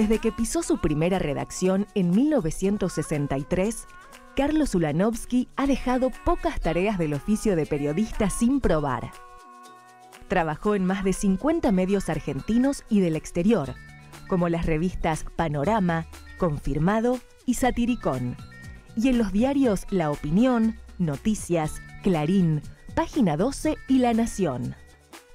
Desde que pisó su primera redacción en 1963, Carlos Ulanovsky ha dejado pocas tareas del oficio de periodista sin probar. Trabajó en más de 50 medios argentinos y del exterior, como las revistas Panorama, Confirmado y Satiricón, y en los diarios La Opinión, Noticias, Clarín, Página 12 y La Nación.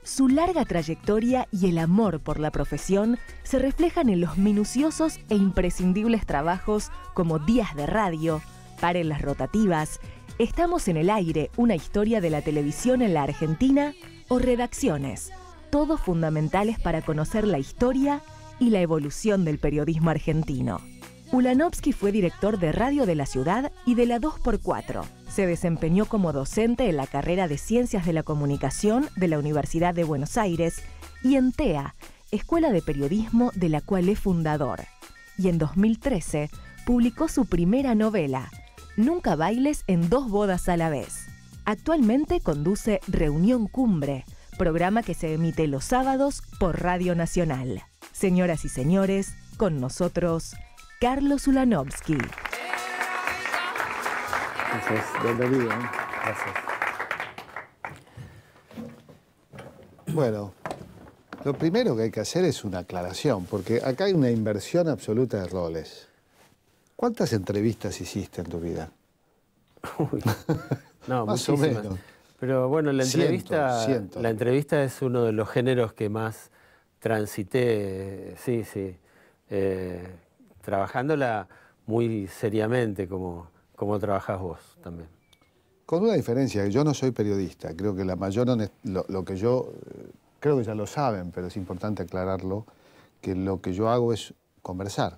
Su larga trayectoria y el amor por la profesión se reflejan en los minuciosos e imprescindibles trabajos como Días de Radio, Paren las rotativas, Estamos en el aire, una historia de la televisión en la Argentina o Redacciones, todos fundamentales para conocer la historia y la evolución del periodismo argentino. Ulanovsky fue director de Radio de la Ciudad y de la 2x4. Se desempeñó como docente en la carrera de Ciencias de la Comunicación de la Universidad de Buenos Aires y en TEA, Escuela de Periodismo de la cual es fundador. Y en 2013 publicó su primera novela, Nunca bailes en dos bodas a la vez. Actualmente conduce Reunión Cumbre, programa que se emite los sábados por Radio Nacional. Señoras y señores, con nosotros, Carlos Ulanovsky. Gracias, bienvenido. Gracias. Bueno, lo primero que hay que hacer es una aclaración, porque acá hay una inversión absoluta de roles. ¿Cuántas entrevistas hiciste en tu vida? Uy, no, más muchísimas. o menos. Pero bueno, la entrevista es uno de los géneros que más transité, trabajándola muy seriamente, como trabajás vos también. Con una diferencia, yo no soy periodista. Creo que la mayor lo que yo, creo que ya lo saben, pero es importante aclararlo, que lo que yo hago es conversar,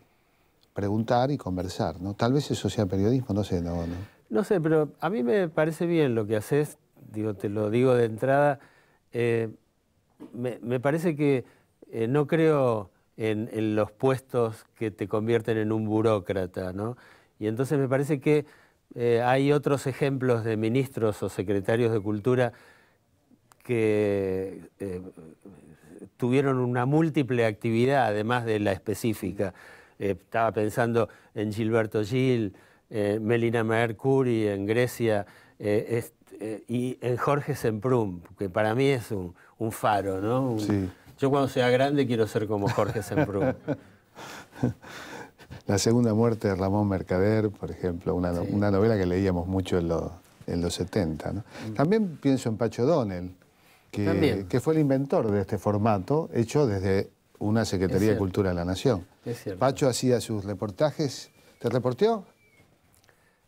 preguntar y conversar, ¿no? Tal vez eso sea periodismo, no sé, no. No sé, pero a mí me parece bien lo que haces, te lo digo de entrada. Me parece que no creo en los puestos que te convierten en un burócrata, ¿no? Y entonces me parece que hay otros ejemplos de ministros o secretarios de Cultura que tuvieron una múltiple actividad, además de la específica. Estaba pensando en Gilberto Gil, Melina Mercouri en Grecia, y en Jorge Semprún, que para mí es un faro, ¿no? Sí. Yo cuando sea grande quiero ser como Jorge Semprún. La segunda muerte de Ramón Mercader, por ejemplo, una novela que leíamos mucho en los 70, ¿no? También pienso en Pacho O'Donnell, que fue el inventor de este formato, hecho desde una Secretaría de Cultura de la Nación. Es cierto. Pacho hacía sus reportajes. ¿Te reporteó?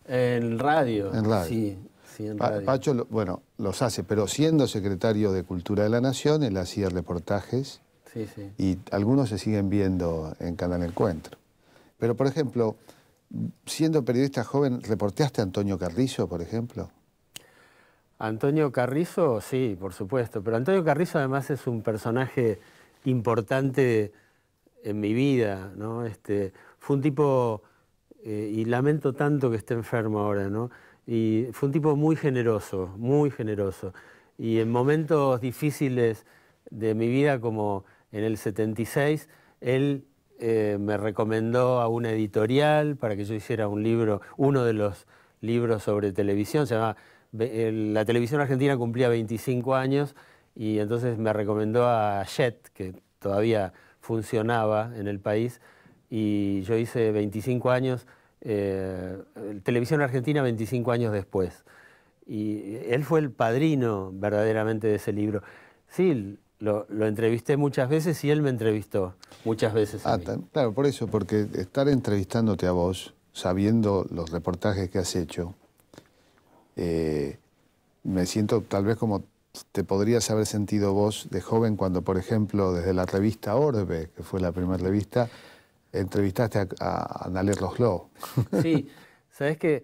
En radio. En radio. Sí, en radio. Pacho, bueno, los hace, pero siendo secretario de Cultura de la Nación, él hacía reportajes. Sí. Y algunos se siguen viendo en Canal Encuentro. Pero, por ejemplo, siendo periodista joven, ¿reporteaste a Antonio Carrizo, por ejemplo? Antonio Carrizo, sí, por supuesto. Pero Antonio Carrizo además es un personaje importante en mi vida, ¿no? Fue un tipo, y lamento tanto que esté enfermo ahora, ¿no? Y fue un tipo muy generoso, muy generoso. Y en momentos difíciles de mi vida, como en el 76, él me recomendó a una editorial para que yo hiciera un libro, uno de los libros sobre televisión, se llama, la televisión argentina cumplía 25 años, y entonces me recomendó a Jet, que todavía funcionaba en el país, y yo hice 25 años, Televisión Argentina 25 años después. Y él fue el padrino verdaderamente de ese libro. Sí, lo entrevisté muchas veces y él me entrevistó muchas veces a mí. Claro, por eso, porque estar entrevistándote a vos, sabiendo los reportajes que has hecho, me siento tal vez como te podrías haber sentido vos de joven cuando, por ejemplo, desde la revista Orbe, que fue la primera revista, entrevistaste a Analé Rosló. Sí, sabes que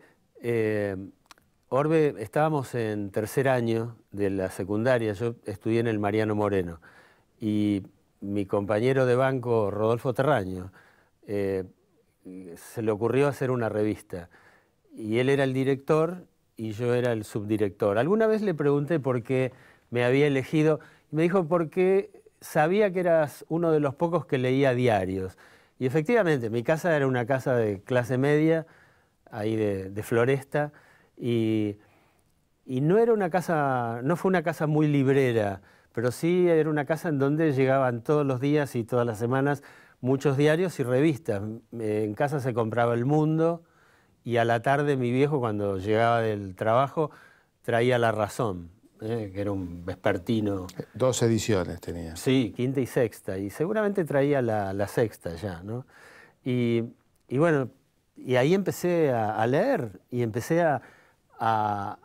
Orbe, estábamos en tercer año de la secundaria, yo estudié en el Mariano Moreno, y mi compañero de banco, Rodolfo Terraño, se le ocurrió hacer una revista, y él era el director y yo era el subdirector. Alguna vez le pregunté por qué me había elegido, y me dijo porque sabía que eras uno de los pocos que leía diarios. Y efectivamente, mi casa era una casa de clase media, ahí de Floresta, y no era una casa, no fue una casa muy librera, pero sí era una casa en donde llegaban todos los días y todas las semanas muchos diarios y revistas. En casa se compraba El Mundo y a la tarde mi viejo, cuando llegaba del trabajo, traía La Razón, que era un vespertino. 2 ediciones tenía. Sí, quinta y sexta, y seguramente traía la sexta ya, ¿no? Y bueno, y ahí empecé a leer y empecé a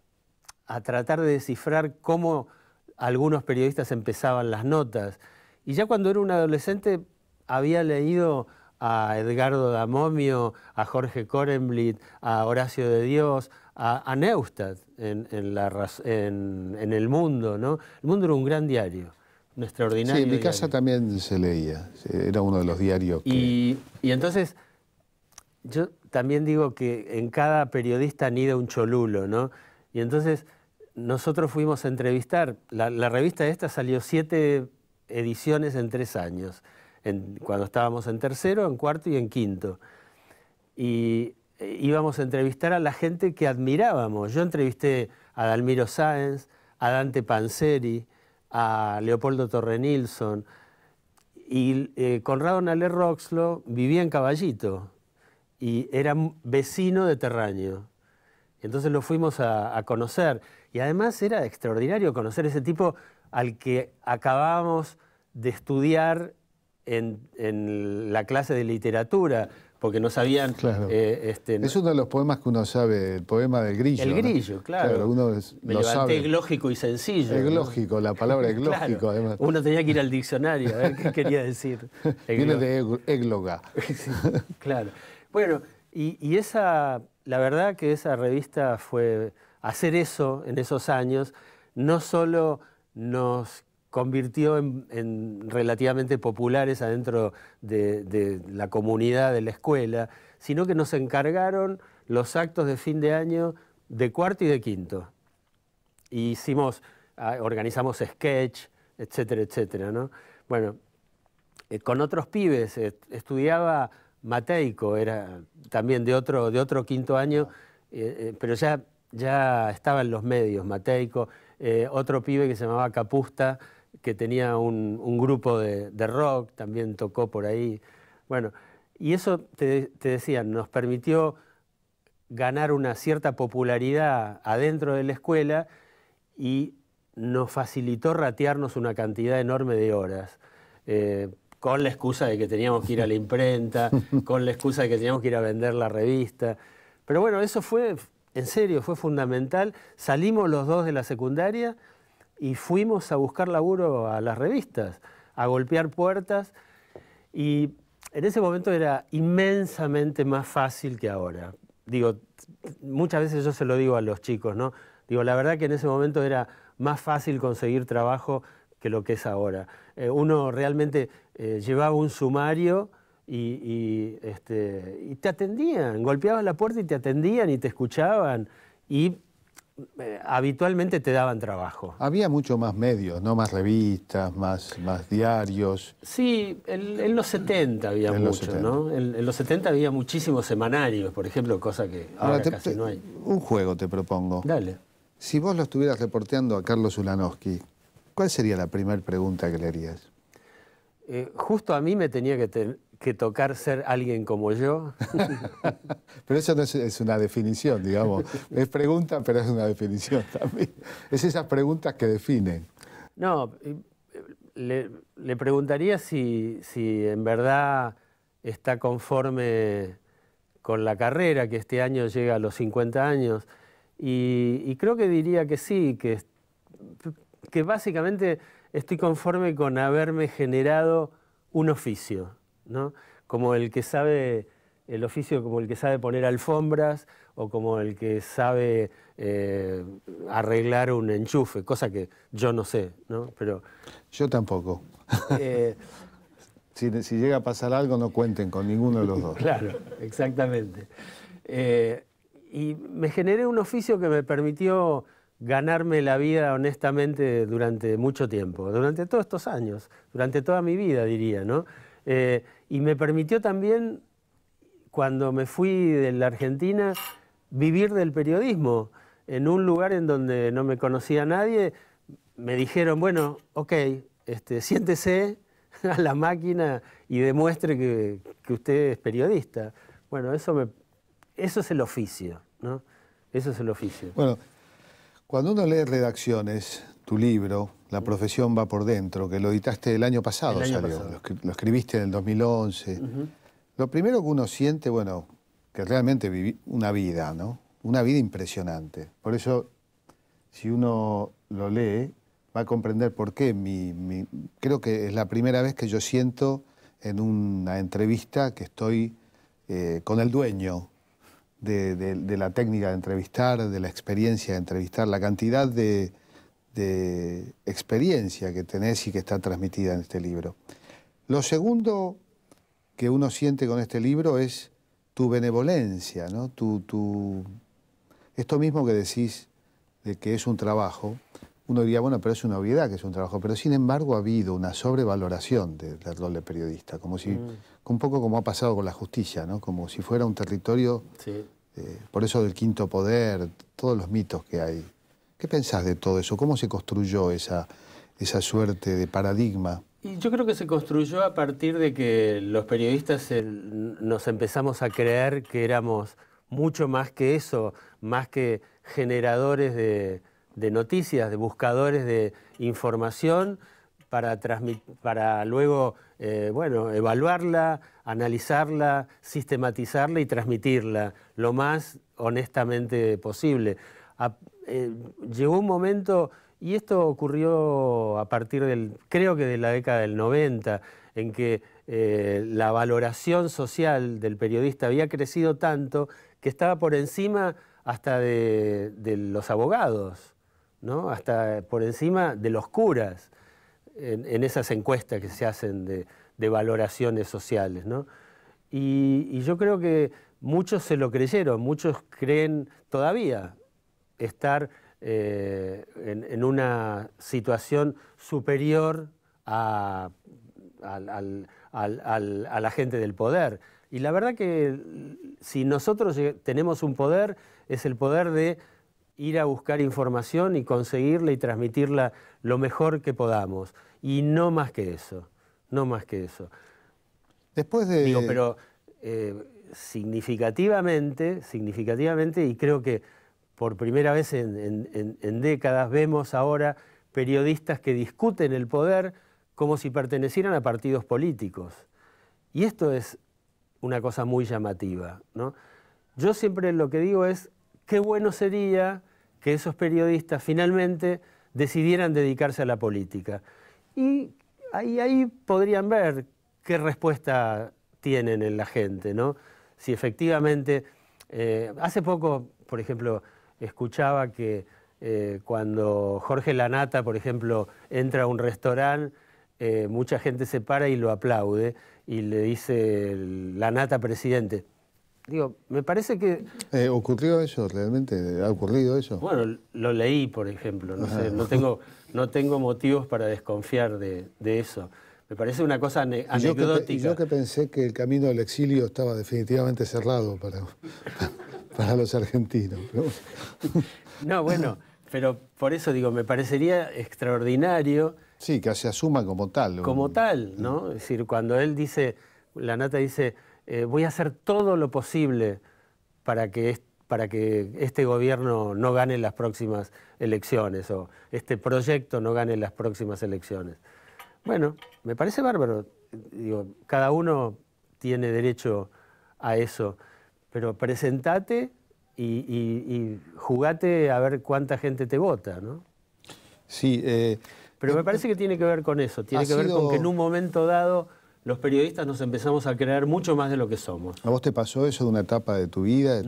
tratar de descifrar cómo algunos periodistas empezaban las notas. Y ya cuando era un adolescente había leído a Edgardo Damomio, a Jorge Korenblit, a Horacio de Dios, a Neustadt en El Mundo, ¿no? El Mundo era un gran diario, un extraordinario Sí, en mi diario. casa también se leía, era uno de los diarios que... Y entonces, yo también digo que en cada periodista anida un cholulo, ¿no? Y entonces nosotros fuimos a entrevistar, la revista esta salió 7 ediciones en 3 años, cuando estábamos en tercero, en cuarto y en quinto. Y íbamos a entrevistar a la gente que admirábamos. Yo entrevisté a Dalmiro Sáenz, a Dante Panzeri, a Leopoldo Torre Nilsson, y Conrado Nalé Roxlo vivía en Caballito y era vecino de Terraño. Entonces lo fuimos a conocer. Y además era extraordinario conocer ese tipo al que acabábamos de estudiar en la clase de literatura, porque no sabían... Claro. Es uno de los poemas que uno sabe, el poema del grillo. El grillo, ¿no? claro. Uno Me lo levanté sabe. eglógico y sencillo. Eglógico, la palabra eglógico, Claro. además. Uno tenía que ir al diccionario a ver qué quería decir. Viene de égloga. Sí, claro. Bueno, y esa, la verdad que esa revista fue, hacer eso en esos años, no solo nos convirtió en relativamente populares adentro de la comunidad de la escuela, sino que nos encargaron los actos de fin de año de cuarto y de quinto. Y organizamos sketch, etcétera, etcétera, ¿no? Bueno, con otros pibes, estudiaba Mateico, era también de otro quinto año, pero ya estaba en los medios, Mateico, otro pibe que se llamaba Capusta, que tenía un grupo de rock, también tocó por ahí. Bueno, y eso, te decía, nos permitió ganar una cierta popularidad adentro de la escuela y nos facilitó ratearnos una cantidad enorme de horas, con la excusa de que teníamos que ir a la imprenta, con la excusa de que teníamos que ir a vender la revista. Pero bueno, eso fue, en serio, fue fundamental. Salimos los dos de la secundaria y fuimos a buscar laburo a las revistas, a golpear puertas, y en ese momento era inmensamente más fácil que ahora. Digo, muchas veces yo se lo digo a los chicos, ¿no? Digo, la verdad que en ese momento era más fácil conseguir trabajo que lo que es ahora. Uno realmente llevaba un sumario y te atendían, golpeabas la puerta y te atendían y te escuchaban, y habitualmente te daban trabajo. Había mucho más medios, ¿no? Más revistas, más diarios. Sí, en los 70 había mucho, ¿no? En los 70 había muchísimos semanarios, por ejemplo, cosa que ahora casi no hay. Un juego te propongo. Dale. Si vos lo estuvieras reporteando a Carlos Ulanowski, ¿cuál sería la primera pregunta que le harías? Justo a mí me tenía que tocar ser alguien como yo. Pero eso no es una definición, digamos. Es pregunta, pero es una definición también. Es esas preguntas que definen. No, le preguntaría si en verdad está conforme con la carrera, que este año llega a los 50 años. Y creo que diría que sí, que básicamente estoy conforme con haberme generado un oficio, ¿no? Como el que sabe, el oficio como el que sabe poner alfombras o como el que sabe arreglar un enchufe, cosa que yo no sé, ¿no? Pero, yo tampoco. Si llega a pasar algo, no cuenten con ninguno de los dos. Claro, exactamente. Y me generé un oficio que me permitió ganarme la vida honestamente durante mucho tiempo, durante todos estos años, durante toda mi vida, diría, ¿no? y me permitió también, cuando me fui de la Argentina, vivir del periodismo. En un lugar en donde no me conocía nadie, me dijeron, bueno, ok, siéntese a la máquina y demuestre que usted es periodista. Bueno, eso es el oficio, ¿no? Eso es el oficio. Bueno, cuando uno lee Redacciones, tu libro, La profesión va por dentro, que lo editaste el año pasado, lo escribiste en el 2011. Lo primero que uno siente, bueno, que realmente viví una vida, ¿no? Una vida impresionante. Por eso, si uno lo lee, va a comprender por qué. Creo que es la primera vez que yo siento en una entrevista que estoy con el dueño de la técnica de entrevistar, de la experiencia de entrevistar, la cantidad de experiencia que tenés y que está transmitida en este libro. Lo segundo que uno siente con este libro es tu benevolencia, ¿no? Esto mismo que decís de que es un trabajo, uno diría, bueno, pero es una obviedad que es un trabajo, pero sin embargo ha habido una sobrevaloración del rol de periodista, como si, un poco como ha pasado con la justicia, ¿no? Como si fuera un territorio, sí. Por eso del quinto poder, todos los mitos que hay. ¿Qué pensás de todo eso? ¿Cómo se construyó esa suerte de paradigma? Y yo creo que se construyó a partir de que los periodistas nos empezamos a creer que éramos mucho más que eso, más que generadores de noticias, de buscadores de información para luego evaluarla, analizarla, sistematizarla y transmitirla lo más honestamente posible. Llegó un momento, y esto ocurrió a partir creo que de la década del 90, en que la valoración social del periodista había crecido tanto que estaba por encima hasta de los abogados, ¿no? Hasta por encima de los curas, en esas encuestas que se hacen de valoraciones sociales, ¿no? Y yo creo que muchos se lo creyeron, muchos creen todavía estar en una situación superior a la gente del poder. Y la verdad que si nosotros tenemos un poder, es el poder de ir a buscar información y conseguirla y transmitirla lo mejor que podamos. Y no más que eso, no más que eso. Después de... Digo, pero significativamente, y creo que por primera vez en décadas vemos ahora periodistas que discuten el poder como si pertenecieran a partidos políticos. Y esto es una cosa muy llamativa, ¿no? Yo siempre lo que digo es, qué bueno sería que esos periodistas finalmente decidieran dedicarse a la política. Y ahí podrían ver qué respuesta tienen en la gente, ¿no? Si efectivamente... hace poco, por ejemplo, escuchaba que cuando Jorge Lanata, por ejemplo, entra a un restaurante, mucha gente se para y lo aplaude y le dice Lanata presidente. Digo, me parece que... ¿Ocurrió eso realmente? ¿Ha ocurrido eso? Bueno, lo leí, por ejemplo, no sé, no tengo motivos para desconfiar de eso. Me parece una cosa anecdótica. Yo que pensé que el camino del exilio estaba definitivamente cerrado para los argentinos. No, bueno, pero por eso digo, me parecería extraordinario... Sí, que se asuma como tal. Como tal, ¿no? Es decir, cuando él dice, Lanata dice, voy a hacer todo lo posible para que este gobierno no gane las próximas elecciones o este proyecto no gane las próximas elecciones. Bueno, me parece bárbaro. Digo, cada uno tiene derecho a eso, pero presentate y jugate a ver cuánta gente te vota, ¿no? Sí. Pero me parece que tiene que ver con eso, tiene que ver con que en un momento dado los periodistas nos empezamos a creer mucho más de lo que somos. ¿A vos te pasó eso de una etapa de tu vida?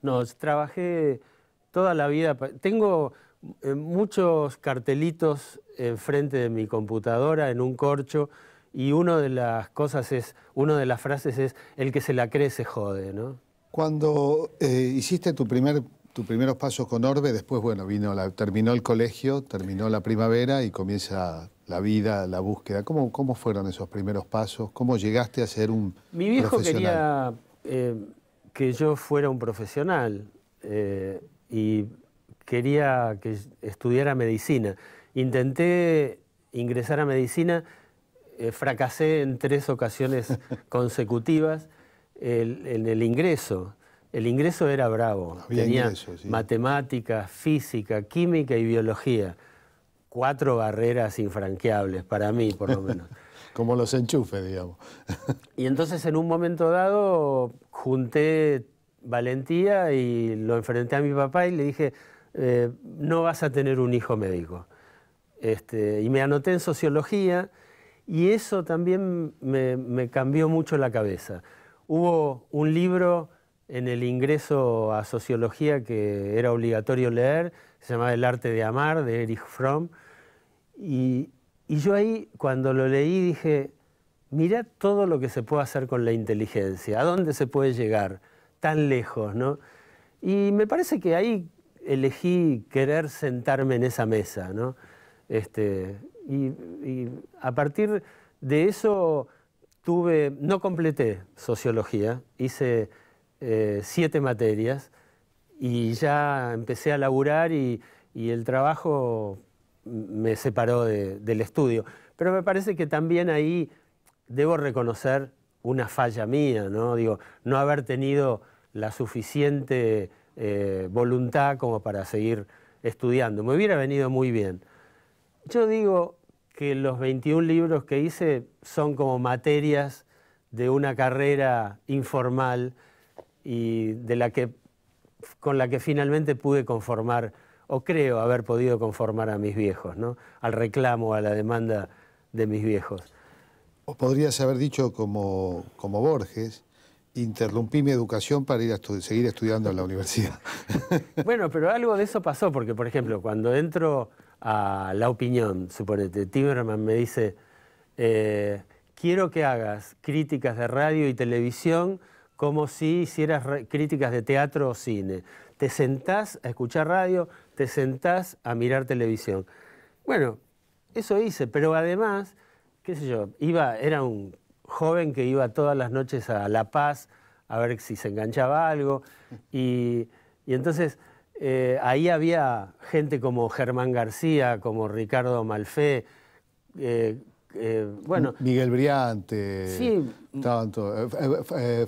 No, trabajé toda la vida. Tengo muchos cartelitos enfrente de mi computadora en un corcho y una de las frases es, el que se la cree se jode, ¿no? Cuando hiciste tus primeros pasos con Orbe, después, bueno, terminó el colegio, terminó la primavera y comienza la vida, la búsqueda. ¿Cómo fueron esos primeros pasos? ¿Cómo llegaste a ser un Mi viejo profesional? quería que yo fuera un profesional y quería que estudiara medicina. Intenté ingresar a medicina, fracasé en 3 ocasiones consecutivas en el ingreso. El ingreso era bravo. Había Tenía ingreso, sí. matemáticas, física, química y biología. 4 barreras infranqueables, para mí por lo menos. Como los enchufes, digamos. Y entonces en un momento dado junté valentía y lo enfrenté a mi papá y le dije, no vas a tener un hijo médico. Y me anoté en sociología y eso también me cambió mucho la cabeza. Hubo un libro en el ingreso a sociología que era obligatorio leer, se llamaba El arte de amar, de Erich Fromm, y yo ahí cuando lo leí dije, mirá todo lo que se puede hacer con la inteligencia, a dónde se puede llegar, tan lejos, ¿no? Y me parece que ahí elegí querer sentarme en esa mesa, ¿no? Y a partir de eso no completé sociología, hice 7 materias y ya empecé a laburar y el trabajo me separó del estudio. Pero me parece que también ahí debo reconocer una falla mía, ¿no? Digo, no haber tenido la suficiente voluntad como para seguir estudiando. Me hubiera venido muy bien. Yo digo que los 21 libros que hice son como materias de una carrera informal y con la que finalmente pude conformar, o creo haber podido conformar a mis viejos, ¿no? Al reclamo, a la demanda de mis viejos. O podrías haber dicho como Borges, interrumpí mi educación para ir a seguir estudiando en la universidad. Bueno, pero algo de eso pasó, porque por ejemplo, cuando entro a La Opinión, suponete, Timerman me dice, quiero que hagas críticas de radio y televisión como si hicieras críticas de teatro o cine. Te sentás a escuchar radio, te sentás a mirar televisión. Bueno, eso hice, pero además, qué sé yo, era un joven que iba todas las noches a La Paz a ver si se enganchaba algo, y entonces ahí había gente como Germán García, como Ricardo Malfé, bueno... Miguel Briante, Sí, tanto,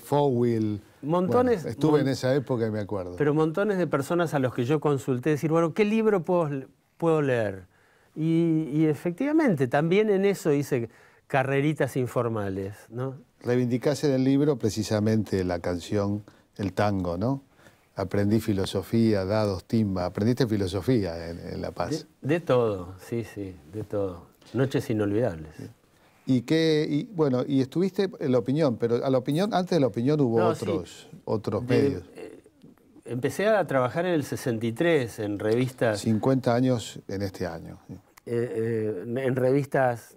Fowell. montones... Bueno, estuve en esa época y me acuerdo. Pero montones de personas a los que yo consulté, decir, bueno, ¿qué libro puedo leer? Y efectivamente, también en eso hice carreritas informales, ¿no? Reivindicás en el libro precisamente la canción, el tango, ¿no? Aprendí filosofía, dados, timba. Aprendiste filosofía en La Paz. De todo, sí, de todo. Noches inolvidables. Bueno, y estuviste en La Opinión, pero antes de La Opinión hubo otros medios. Empecé a trabajar en el 63 en revistas... 50 años en este año. En revistas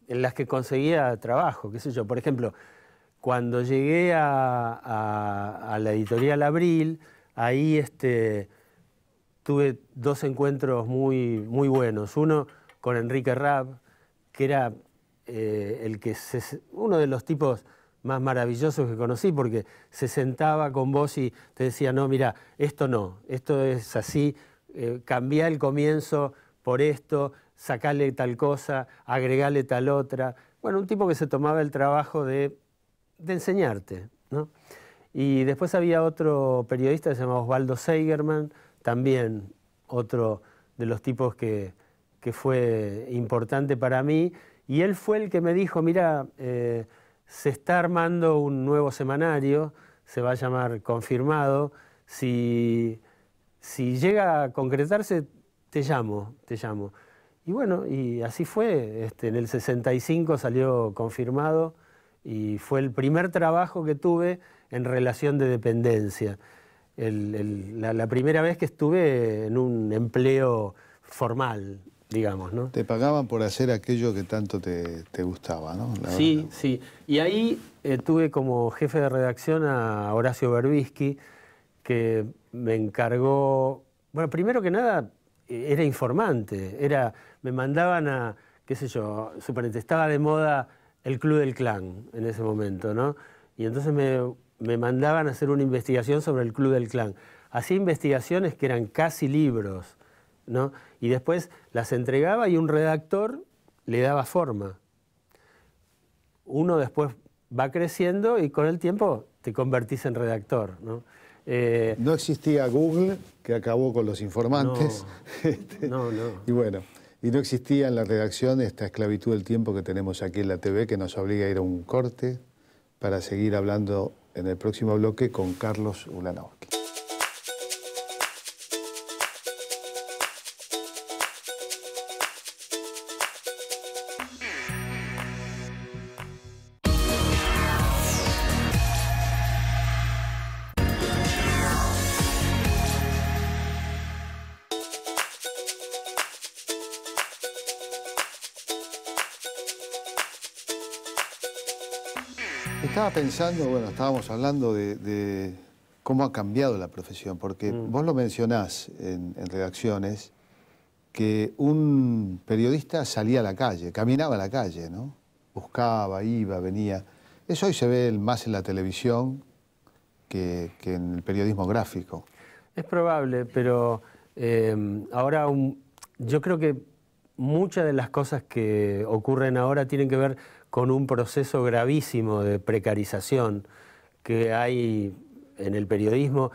en las que conseguía trabajo, qué sé yo. Por ejemplo, cuando llegué a la editorial Abril, ahí tuve 2 encuentros muy buenos. Uno con Enrique Rabb, que era uno de los tipos más maravillosos que conocí, porque se sentaba con vos y te decía, no, mira, esto es así, cambiá el comienzo por esto, sacale tal cosa, agregale tal otra. Bueno, un tipo que se tomaba el trabajo de enseñarte, ¿no? Y después había otro periodista que se llamaba Osvaldo Seigerman, también otro de los tipos que fue importante para mí, y él fue el que me dijo, mira, se está armando un nuevo semanario, se va a llamar Confirmado, si llega a concretarse, te llamo. Y bueno, y así fue, en el 65 salió Confirmado, y fue el primer trabajo que tuve en relación de dependencia. La primera vez que estuve en un empleo formal, digamos, ¿no? Te pagaban por hacer aquello que tanto te gustaba, ¿no? Sí. Y ahí tuve como jefe de redacción a Horacio Berbisky, que me encargó... Bueno, primero que nada, era informante. Me mandaban a qué sé yo, suponete, estaba de moda el Club del Clan en ese momento, ¿no? Y entonces me mandaban a hacer una investigación sobre el Club del Clan. Hacía investigaciones que eran casi libros, ¿no? Y después las entregaba y un redactor le daba forma. Uno después va creciendo y con el tiempo te convertís en redactor, ¿no? No existía Google, que acabó con los informantes. No. Y bueno, y no existía en la redacción esta esclavitud del tiempo que tenemos aquí en la TV, que nos obliga a ir a un corte para seguir hablando en el próximo bloque con Carlos Ulanovsky. Estaba pensando, bueno, estábamos hablando de cómo ha cambiado la profesión, porque vos lo mencionás en redacciones, que un periodista salía a la calle, caminaba a la calle, ¿no? Buscaba, iba, venía. Eso hoy se ve más en la televisión que en el periodismo gráfico. Es probable, pero ahora yo creo que muchas de las cosas que ocurren ahora tienen que ver con un proceso gravísimo de precarización que hay en el periodismo,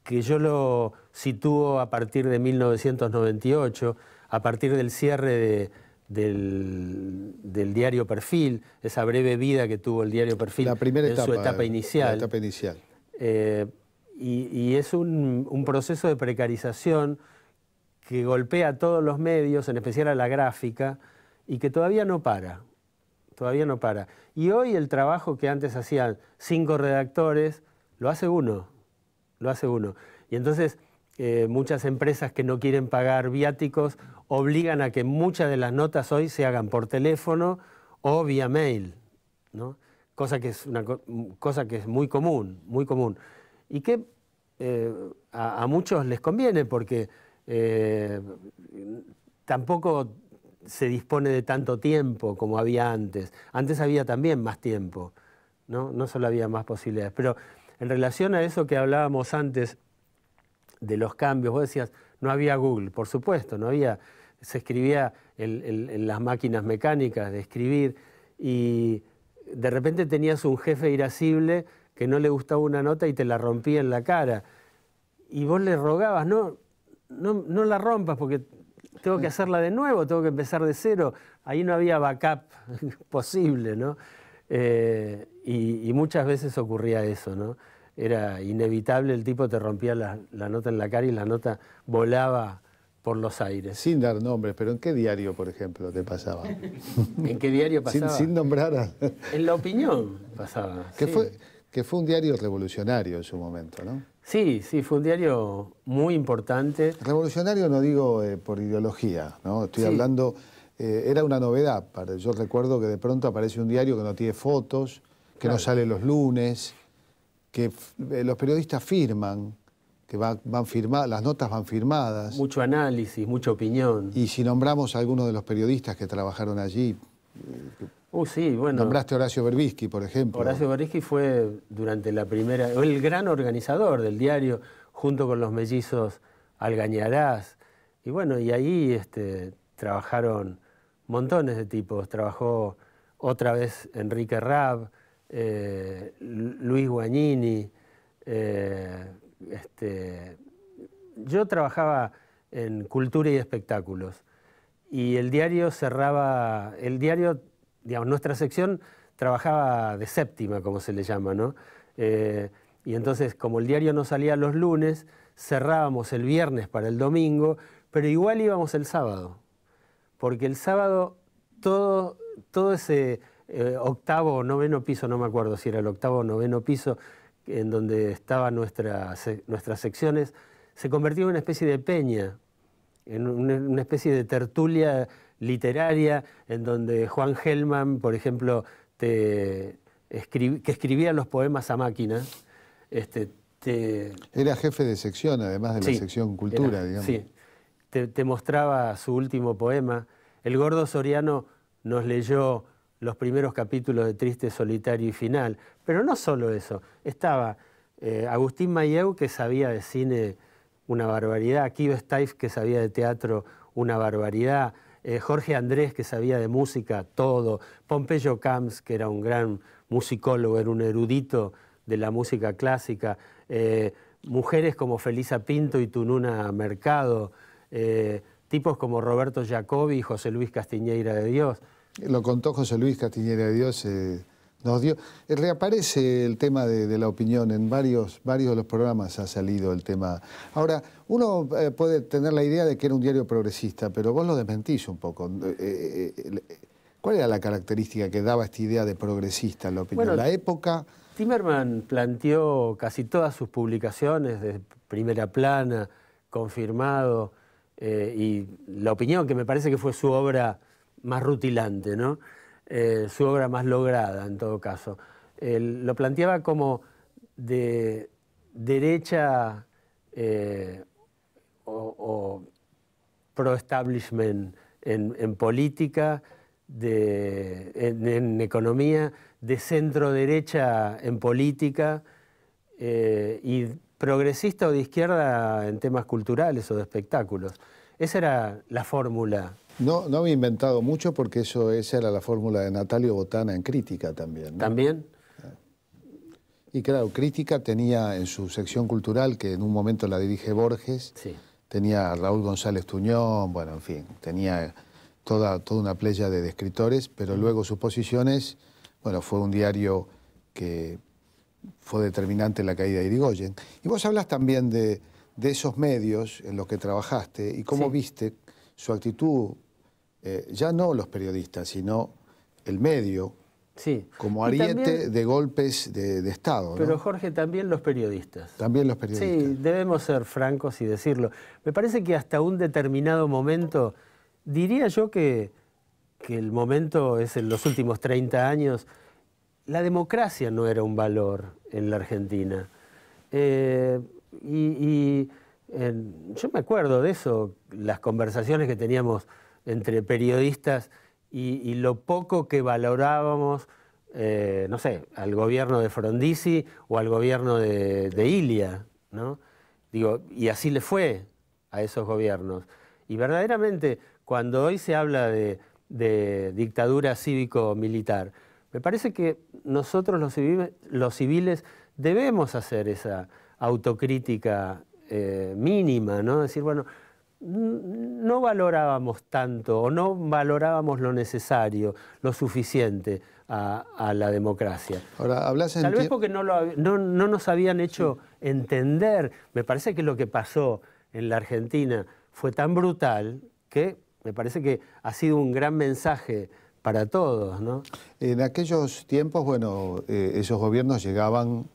que yo lo sitúo a partir de 1998, a partir del cierre del diario Perfil, esa breve vida que tuvo el diario Perfil en su etapa inicial. La etapa inicial. Y es un proceso de precarización que golpea a todos los medios, en especial a la gráfica, y que todavía no para. Todavía no para. Y hoy el trabajo que antes hacían 5 redactores, lo hace uno. Lo hace uno. Y entonces muchas empresas que no quieren pagar viáticos obligan a que muchas de las notas hoy se hagan por teléfono o vía mail, ¿no? Cosa que es muy común, muy común. Y que a muchos les conviene porque tampoco se dispone de tanto tiempo como había antes. Antes había también más tiempo, ¿no? No solo había más posibilidades. Pero en relación a eso que hablábamos antes de los cambios, vos decías, no había Google, por supuesto, no había, se escribía en las máquinas mecánicas de escribir y de repente tenías un jefe irascible que no le gustaba una nota y te la rompía en la cara. Y vos le rogabas, no la rompas porque tengo que hacerla de nuevo, tengo que empezar de cero. Ahí no había backup posible, ¿no? Y muchas veces ocurría eso, ¿no? Era inevitable, el tipo te rompía la nota en la cara y la nota volaba por los aires. Sin dar nombres, pero ¿en qué diario, por ejemplo, te pasaba? ¿En qué diario pasaba? Sin nombrar En La Opinión pasaba. Que fue un diario revolucionario en su momento, ¿no? Sí, fue un diario muy importante. Revolucionario no digo por ideología, ¿no? Estoy hablando, era una novedad. Yo recuerdo que de pronto aparece un diario que no tiene fotos, que no sale los lunes, que los periodistas firman, que las notas van firmadas. Mucho análisis, mucha opinión. Y si nombramos a algunos de los periodistas que trabajaron allí... sí, bueno. Nombraste a Horacio Berbisky, por ejemplo. Horacio Berbisky fue durante la primera... el gran organizador del diario, junto con los mellizos Algañarás. Y bueno, y ahí trabajaron montones de tipos. Trabajó otra vez Enrique Raab, Luis Guagnini. Yo trabajaba en cultura y espectáculos. Y el diario cerraba... Digamos, nuestra sección trabajaba de séptima, como se le llama, ¿no? Y entonces, como el diario no salía los lunes, cerrábamos el viernes para el domingo, pero igual íbamos el sábado. Porque el sábado todo ese octavo o noveno piso, no me acuerdo si era el octavo o noveno piso, en donde estaban nuestras secciones, se convertía en una especie de peña, en una especie de tertulia literaria, en donde Juan Gelman, por ejemplo, que escribía los poemas a máquina. Era jefe de sección, además de la sección cultura, digamos. Sí, te mostraba su último poema. el Gordo Soriano nos leyó los primeros capítulos de Triste, Solitario y Final. Pero no solo eso, estaba Agustín Mayeu, que sabía de cine una barbaridad, Kiyo Staiff, que sabía de teatro una barbaridad, Jorge Andrés, que sabía de música todo, Pompeyo Camps, que era un gran musicólogo, era un erudito de la música clásica, mujeres como Felisa Pinto y Tununa Mercado, tipos como Roberto Jacobi y José Luis Castiñeira de Dios. Lo contó José Luis Castiñeira de Dios, nos dio... reaparece el tema de la opinión, en varios de los programas ha salido el tema. Ahora, uno puede tener la idea de que era un diario progresista, pero vos lo desmentís un poco. ¿Cuál era la característica que daba esta idea de progresista en la opinión? Bueno, la época... Timerman planteó casi todas sus publicaciones de Primera Plana, Confirmado, y La Opinión, que me parece que fue su obra más rutilante, ¿no? Su obra más lograda, en todo caso. Lo planteaba como de derecha o pro-establishment en política, en economía, de centro-derecha en política y progresista o de izquierda en temas culturales o de espectáculos. Esa era la fórmula. No había inventado mucho porque esa era la fórmula de Natalio Botana en Crítica también, ¿no? ¿También? Y claro, Crítica tenía en su sección cultural, que en un momento la dirige Borges, Sí. tenía a Raúl González Tuñón, bueno, en fin, tenía toda una playa de escritores, pero luego sus posiciones, bueno, fue un diario que fue determinante en la caída de Irigoyen. Y vos hablas también de esos medios en los que trabajaste y cómo viste su actitud, ya no los periodistas, sino el medio, como ariete de golpes de Estado, ¿no? Pero Jorge, también los periodistas. También los periodistas. Sí, debemos ser francos y decirlo. Me parece que hasta un determinado momento, diría yo que el momento es en los últimos 30 años, la democracia no era un valor en la Argentina. Yo me acuerdo de eso, las conversaciones que teníamos entre periodistas y lo poco que valorábamos, no sé, al gobierno de Frondizi o al gobierno de Ilia, ¿no? Digo, y así le fue a esos gobiernos. Y verdaderamente, cuando hoy se habla de dictadura cívico-militar, me parece que nosotros los civiles debemos hacer esa autocrítica mínima, ¿no? Decir, bueno, no valorábamos tanto o no valorábamos lo necesario, lo suficiente a la democracia. Ahora, Tal vez porque no nos habían hecho entender. Me parece que lo que pasó en la Argentina fue tan brutal que me parece que ha sido un gran mensaje para todos, ¿no? En aquellos tiempos, bueno, esos gobiernos ganaban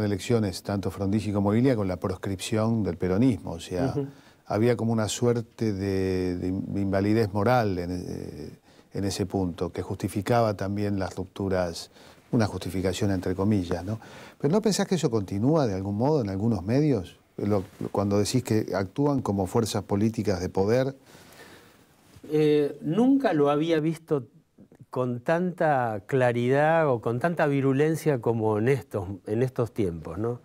elecciones, tanto Frondizi como Ilia, con la proscripción del peronismo, o sea, había como una suerte de invalidez moral en ese punto, que justificaba también las rupturas, una justificación entre comillas, ¿no? Pero ¿no pensás que eso continúa de algún modo en algunos medios? Cuando decís que actúan como fuerzas políticas de poder. Nunca lo había visto con tanta claridad o con tanta virulencia como en estos tiempos, ¿no?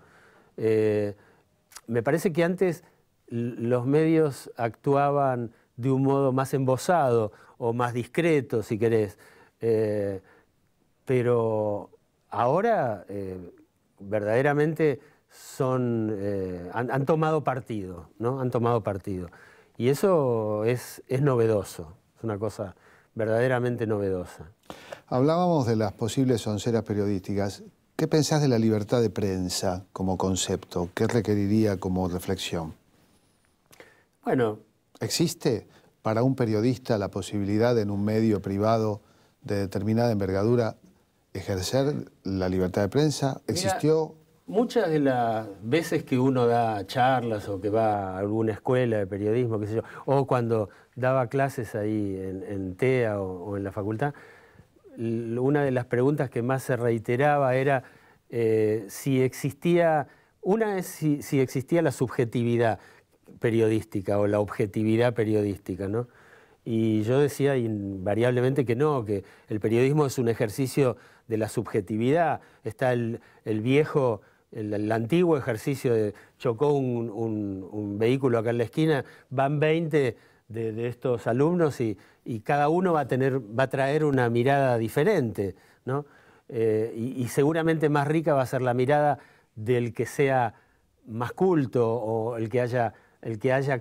Me parece que antes los medios actuaban de un modo más embosado o más discreto, si querés, pero ahora verdaderamente han tomado partido, ¿no? Han tomado partido. Y eso es novedoso, es una cosa verdaderamente novedosa. Hablábamos de las posibles onceras periodísticas. ¿Qué pensás de la libertad de prensa como concepto? ¿Qué requeriría como reflexión? Bueno, ¿existe para un periodista la posibilidad en un medio privado de determinada envergadura ejercer la libertad de prensa? ¿Existió? Mira, muchas de las veces que uno da charlas o que va a alguna escuela de periodismo, qué sé yo, o cuando daba clases ahí en TEA o en la facultad, una de las preguntas que más se reiteraba era si existía la subjetividad periodística o la objetividad periodística, ¿no? Y yo decía invariablemente que no, que el periodismo es un ejercicio de la subjetividad. Está el viejo, el antiguo ejercicio de chocó un vehículo acá en la esquina, van 20 de estos alumnos y cada uno va a traer una mirada diferente, ¿no? Y seguramente más rica va a ser la mirada del que sea más culto o el que haya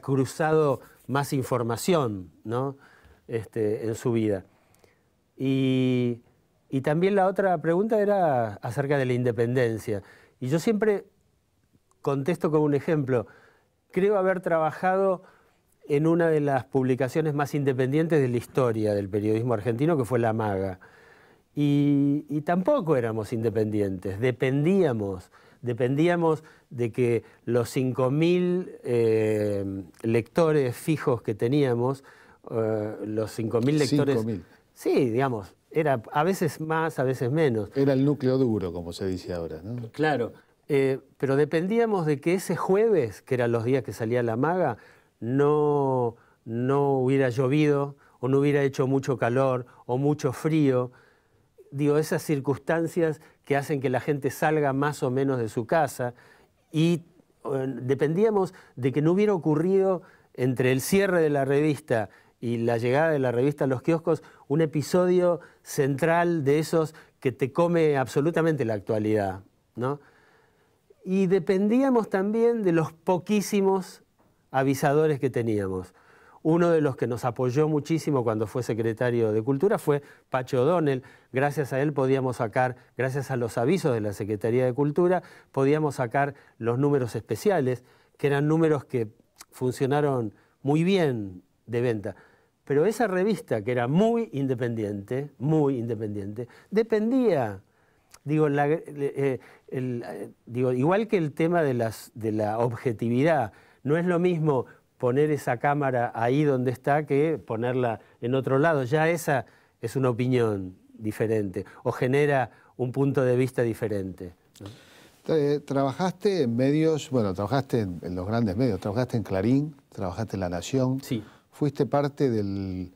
cruzado más información, ¿no? En su vida. Y también la otra pregunta era acerca de la independencia. Y yo siempre contesto con un ejemplo. Creo haber trabajado en una de las publicaciones más independientes de la historia del periodismo argentino, que fue La Maga. Y tampoco éramos independientes, dependíamos de que los 5.000 lectores fijos que teníamos, los 5.000 lectores... 5.000. Sí, digamos, era a veces más, a veces menos. Era el núcleo duro, como se dice ahora, ¿no? Claro, pero dependíamos de que ese jueves, que eran los días que salía La Maga, no hubiera llovido, o no hubiera hecho mucho calor, o mucho frío. Digo, esas circunstancias que hacen que la gente salga más o menos de su casa, y dependíamos de que no hubiera ocurrido entre el cierre de la revista y la llegada de la revista a los kioscos un episodio central de esos que te come absolutamente la actualidad, ¿no? Y dependíamos también de los poquísimos avisadores que teníamos. Uno de los que nos apoyó muchísimo cuando fue secretario de Cultura fue Pacho O'Donnell. Gracias a él podíamos sacar, gracias a los avisos de la Secretaría de Cultura, podíamos sacar los números especiales, que eran números que funcionaron muy bien de venta. Pero esa revista, que era muy independiente, dependía, igual que el tema de la objetividad. No es lo mismo poner esa cámara ahí donde está que ponerla en otro lado. Ya esa es una opinión diferente o genera un punto de vista diferente, ¿no? Trabajaste en medios, bueno, trabajaste en los grandes medios, trabajaste en Clarín, trabajaste en La Nación. Sí. Fuiste parte del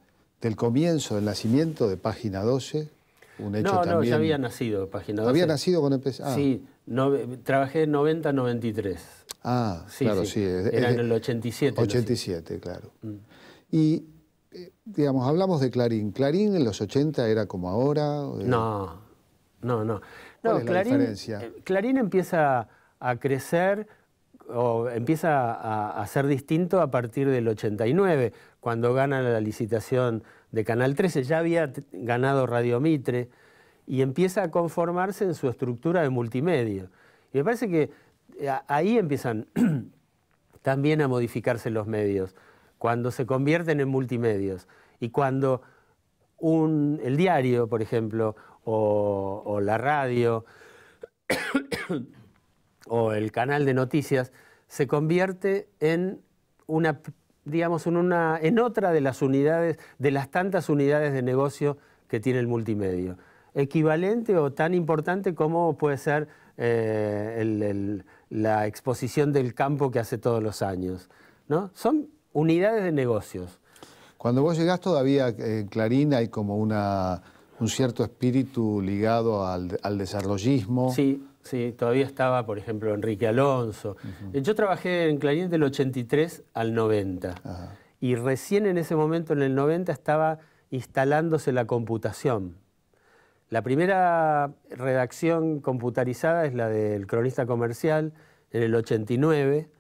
comienzo, del nacimiento de Página 12, un hecho también... No, ya había nacido Página 12. ¿Había nacido con empezó? Ah. Sí, trabajé en 90-93. Ah, sí, claro, sí. sí. Era en el 87. 87, claro. Y, digamos, hablamos de Clarín. ¿Clarín en los 80 era como ahora? No. ¿Cuál es la diferencia? Clarín empieza a crecer o empieza a ser distinto a partir del 89, cuando gana la licitación de Canal 13. Ya había ganado Radio Mitre y empieza a conformarse en su estructura de multimedia. Y me parece que ahí empiezan también a modificarse los medios, cuando se convierten en multimedios y cuando el diario, por ejemplo, o la radio o el canal de noticias se convierte en en otra de las unidades, de las tantas unidades de negocio que tiene el multimedio, equivalente o tan importante como puede ser la exposición del campo que hace todos los años, ¿no? Son unidades de negocios. Cuando vos llegás todavía en Clarín hay como un cierto espíritu ligado al desarrollismo. Sí, todavía estaba, por ejemplo, Enrique Alonso. Yo trabajé en Clarín del 83 al 90. Ajá. Y recién en ese momento, en el 90, estaba instalándose la computación. La primera redacción computarizada es la del Cronista Comercial en el 89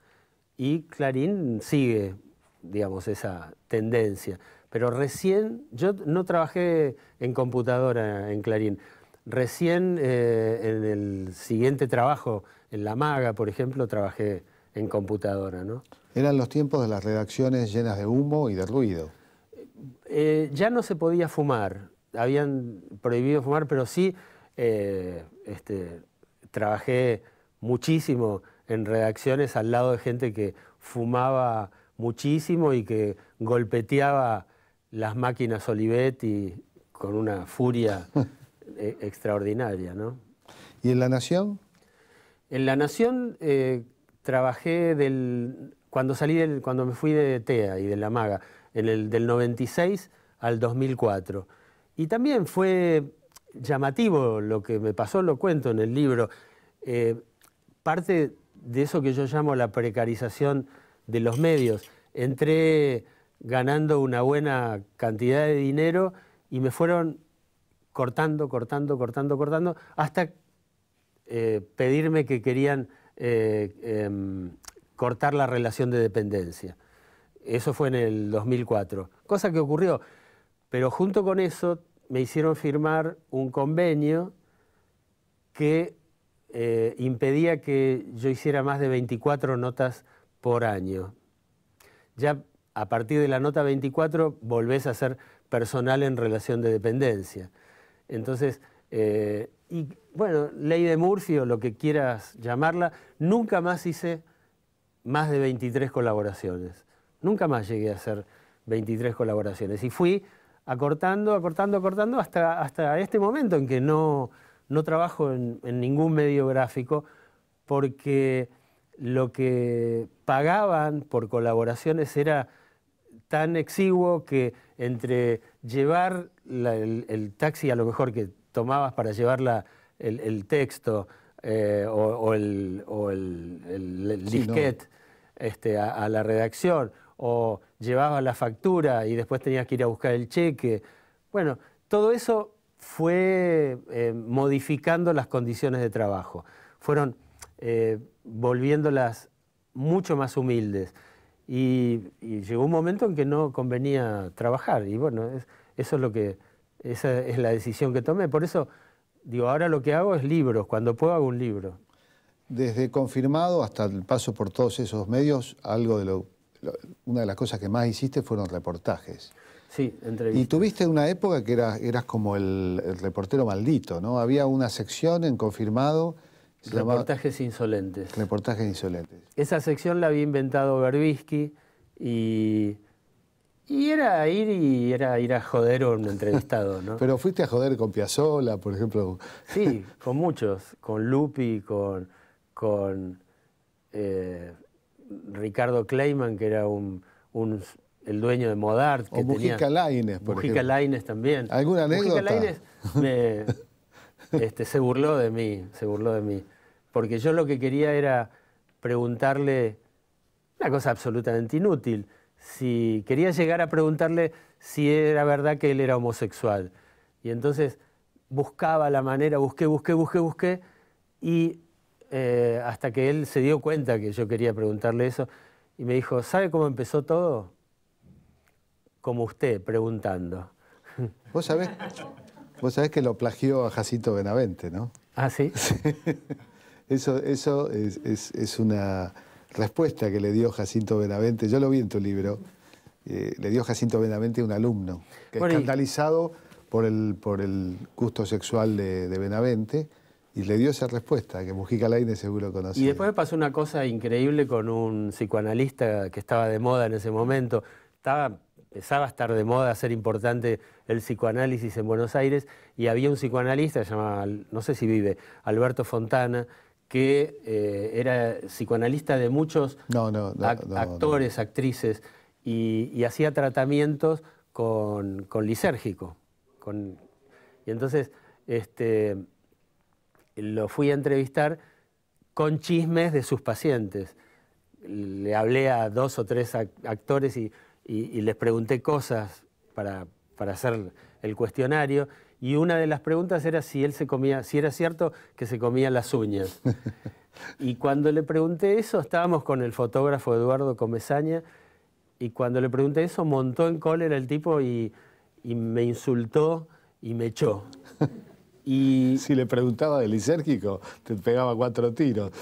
y Clarín sigue, digamos, esa tendencia. Pero recién, yo no trabajé en computadora en Clarín. Recién en el siguiente trabajo, en La Maga, por ejemplo, trabajé en computadora, ¿no? Eran los tiempos de las redacciones llenas de humo y de ruido. Ya no se podía fumar. Habían prohibido fumar, pero sí trabajé muchísimo en redacciones al lado de gente que fumaba muchísimo y que golpeteaba las máquinas Olivetti con una furia extraordinaria, ¿no? ¿Y en La Nación? En La Nación trabajé cuando me fui de TEA y de La Maga. del 96 al 2004. Y también fue llamativo lo que me pasó, lo cuento en el libro. Parte de eso que yo llamo la precarización de los medios. Entré ganando una buena cantidad de dinero y me fueron cortando, hasta pedirme que querían cortar la relación de dependencia. Eso fue en el 2004, cosa que ocurrió. Pero junto con eso me hicieron firmar un convenio que impedía que yo hiciera más de 24 notas por año. Ya a partir de la nota 24 volvés a ser personal en relación de dependencia. Entonces, y bueno, ley de Murphy o lo que quieras llamarla, nunca más hice más de 23 colaboraciones. Nunca más llegué a hacer 23 colaboraciones. Y fui acortando hasta este momento en que no trabajo en ningún medio gráfico, porque lo que pagaban por colaboraciones era tan exiguo que entre llevar el taxi a lo mejor que tomabas para llevar el texto o el disquete a la redacción, o llevabas la factura y después tenías que ir a buscar el cheque. Bueno, todo eso fue modificando las condiciones de trabajo. Fueron volviéndolas mucho más humildes. Y llegó un momento en que no convenía trabajar. Y bueno, esa es la decisión que tomé. Por eso, digo, ahora lo que hago es libros. Cuando puedo hago un libro. Desde Confirmado hasta el paso por todos esos medios, una de las cosas que más hiciste fueron reportajes. Sí, entrevistas. Y tuviste una época que eras como el reportero maldito, ¿no? Había una sección en Confirmado... Reportajes insolentes. Reportajes insolentes. Esa sección la había inventado Berbisky y era ir a joder a un entrevistado, ¿no? Pero fuiste a joder con Piazzolla, por ejemplo. Sí, con muchos, con Lupi, con Ricardo Kleiman, que era el dueño de Modart. O Mujica Lainez, por ejemplo. Mujica Lainez también. ¿Alguna anécdota? Mujica Lainez se burló de mí, porque yo lo que quería era preguntarle una cosa absolutamente inútil. Quería llegar a preguntarle si era verdad que él era homosexual. Y entonces buscaba la manera, busqué, y hasta que él se dio cuenta que yo quería preguntarle eso, y me dijo, ¿sabe cómo empezó todo? Como usted, preguntando. ¿Vos sabés que lo plagió a Jacinto Benavente, ¿no? ¿Ah, sí? Eso es una respuesta que le dio Jacinto Benavente. Yo lo vi en tu libro. Le dio Jacinto Benavente a un alumno, escandalizado por el gusto sexual de Benavente, y le dio esa respuesta, que Mujica Lainez seguro conocía. Y después me pasó una cosa increíble con un psicoanalista que estaba de moda en ese momento. Empezaba a estar de moda, a ser importante el psicoanálisis en Buenos Aires, y había un psicoanalista, se llama, no sé si vive, Alberto Fontana, que era psicoanalista de muchos actores, actrices, y hacía tratamientos con lisérgico. Y entonces lo fui a entrevistar con chismes de sus pacientes. Le hablé a 2 o 3 actores y les pregunté cosas para hacer el cuestionario, y una de las preguntas era si era cierto que se comía las uñas. Y cuando le pregunté eso, estábamos con el fotógrafo Eduardo Comesaña, y cuando le pregunté eso montó en cólera el tipo y me insultó y me echó. Y, si le preguntaba de lisérgico, te pegaba 4 tiros.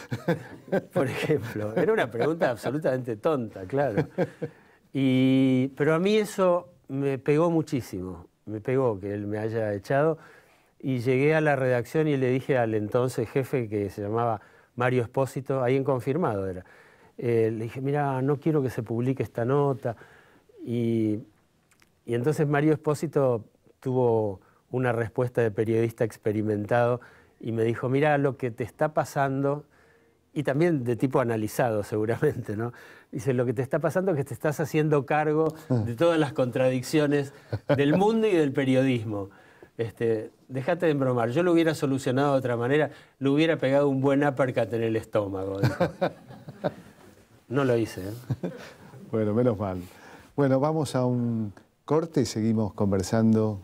Por ejemplo, era una pregunta absolutamente tonta, claro. Pero a mí eso me pegó muchísimo, me pegó que él me haya echado, y llegué a la redacción y le dije al entonces jefe, que se llamaba Mario Espósito, ahí en Confirmado era, le dije, mira, no quiero que se publique esta nota, y entonces Mario Espósito tuvo una respuesta de periodista experimentado y me dijo, mira, lo que te está pasando, y también de tipo analizado seguramente, ¿no? Dice, lo que te está pasando es que te estás haciendo cargo de todas las contradicciones del mundo y del periodismo. Déjate de embromar, yo lo hubiera solucionado de otra manera, le hubiera pegado un buen uppercut en el estómago. Dijo. No lo hice, ¿eh? Bueno, menos mal. Bueno, vamos a un corte y seguimos conversando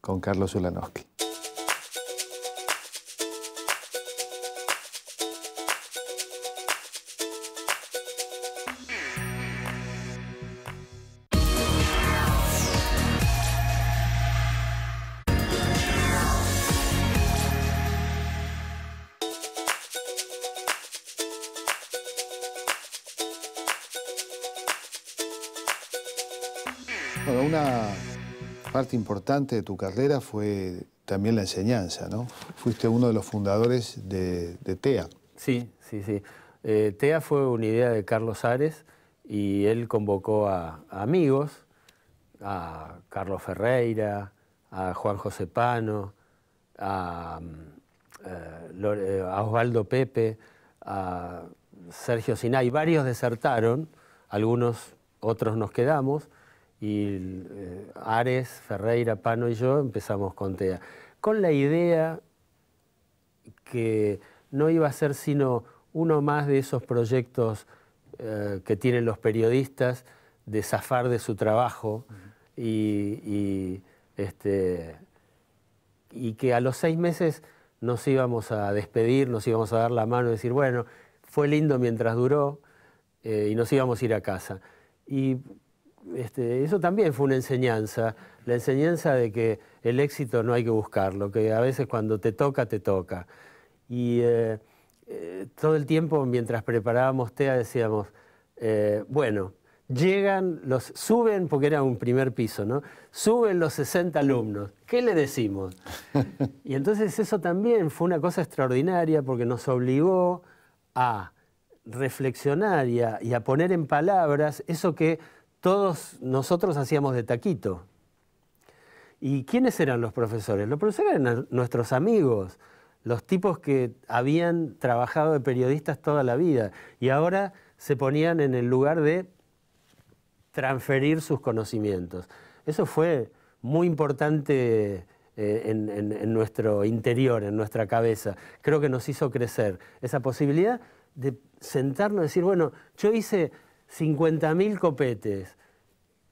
con Carlos Ulanowski. Bueno, una parte importante de tu carrera fue también la enseñanza, ¿no? Fuiste uno de los fundadores de TEA. Sí, sí, sí. TEA fue una idea de Carlos Ares y él convocó a amigos, a Carlos Ferreira, a Juan José Pano, a Osvaldo Pepe, a Sergio Sinay. Varios desertaron, otros nos quedamos, y Ares, Ferreira, Pano y yo empezamos con TEA, con la idea que no iba a ser sino uno más de esos proyectos que tienen los periodistas de zafar de su trabajo y que a los 6 meses nos íbamos a despedir, nos íbamos a dar la mano y decir, bueno, fue lindo mientras duró y nos íbamos a ir a casa. Y eso también fue una enseñanza, la enseñanza de que el éxito no hay que buscarlo, que a veces cuando te toca, te toca. Y todo el tiempo mientras preparábamos TEA decíamos, bueno, suben, porque era un primer piso, ¿no? Suben los 60 alumnos, ¿qué le decimos? Y entonces eso también fue una cosa extraordinaria porque nos obligó a reflexionar y a poner en palabras eso que todos nosotros hacíamos de taquito. ¿Y quiénes eran los profesores? Los profesores eran nuestros amigos, los tipos que habían trabajado de periodistas toda la vida y ahora se ponían en el lugar de transferir sus conocimientos. Eso fue muy importante en nuestro interior, en nuestra cabeza. Creo que nos hizo crecer esa posibilidad de sentarnos y decir, bueno, yo hice 50.000 copetes.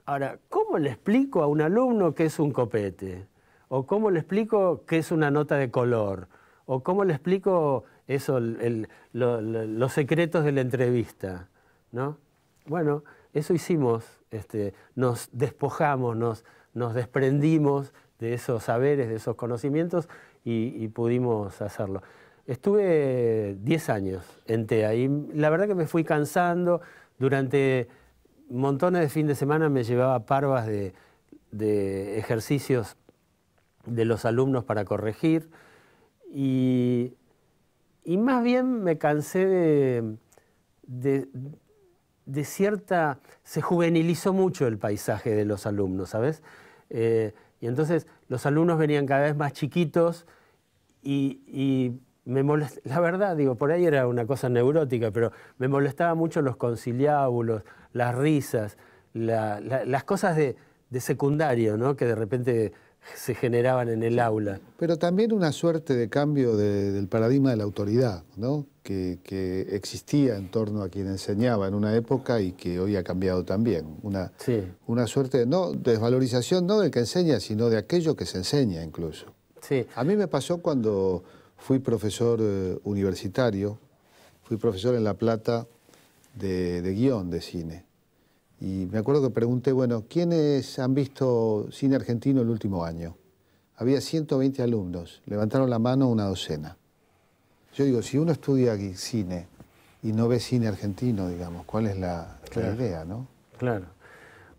Ahora, ¿cómo le explico a un alumno qué es un copete? ¿O cómo le explico qué es una nota de color? ¿O cómo le explico eso, los secretos de la entrevista? ¿No? Bueno, eso hicimos, nos despojamos, nos desprendimos de esos saberes, de esos conocimientos y pudimos hacerlo. Estuve 10 años en TEA y la verdad que me fui cansando. Durante montones de fin de semana me llevaba parvas de ejercicios de los alumnos para corregir y más bien me cansé de cierta... Se juvenilizó mucho el paisaje de los alumnos, ¿sabes? Y entonces los alumnos venían cada vez más chiquitos y me molestaba, la verdad, digo, por ahí era una cosa neurótica, pero me molestaba mucho los conciliábulos, las risas, las cosas de secundario, ¿no? Que de repente se generaban en el aula. Pero también una suerte de cambio del paradigma de la autoridad, ¿no? Que existía en torno a quien enseñaba en una época y que hoy ha cambiado también. Una suerte de desvalorización no del que enseña, sino de aquello que se enseña incluso. Sí. A mí me pasó cuando fui profesor universitario, fui profesor en La Plata de guión de cine. Y me acuerdo que pregunté, bueno, ¿quiénes han visto cine argentino el último año? Había 120 alumnos, levantaron la mano una docena. Yo digo, si uno estudia cine y no ve cine argentino, digamos, ¿cuál es la idea, no? Claro.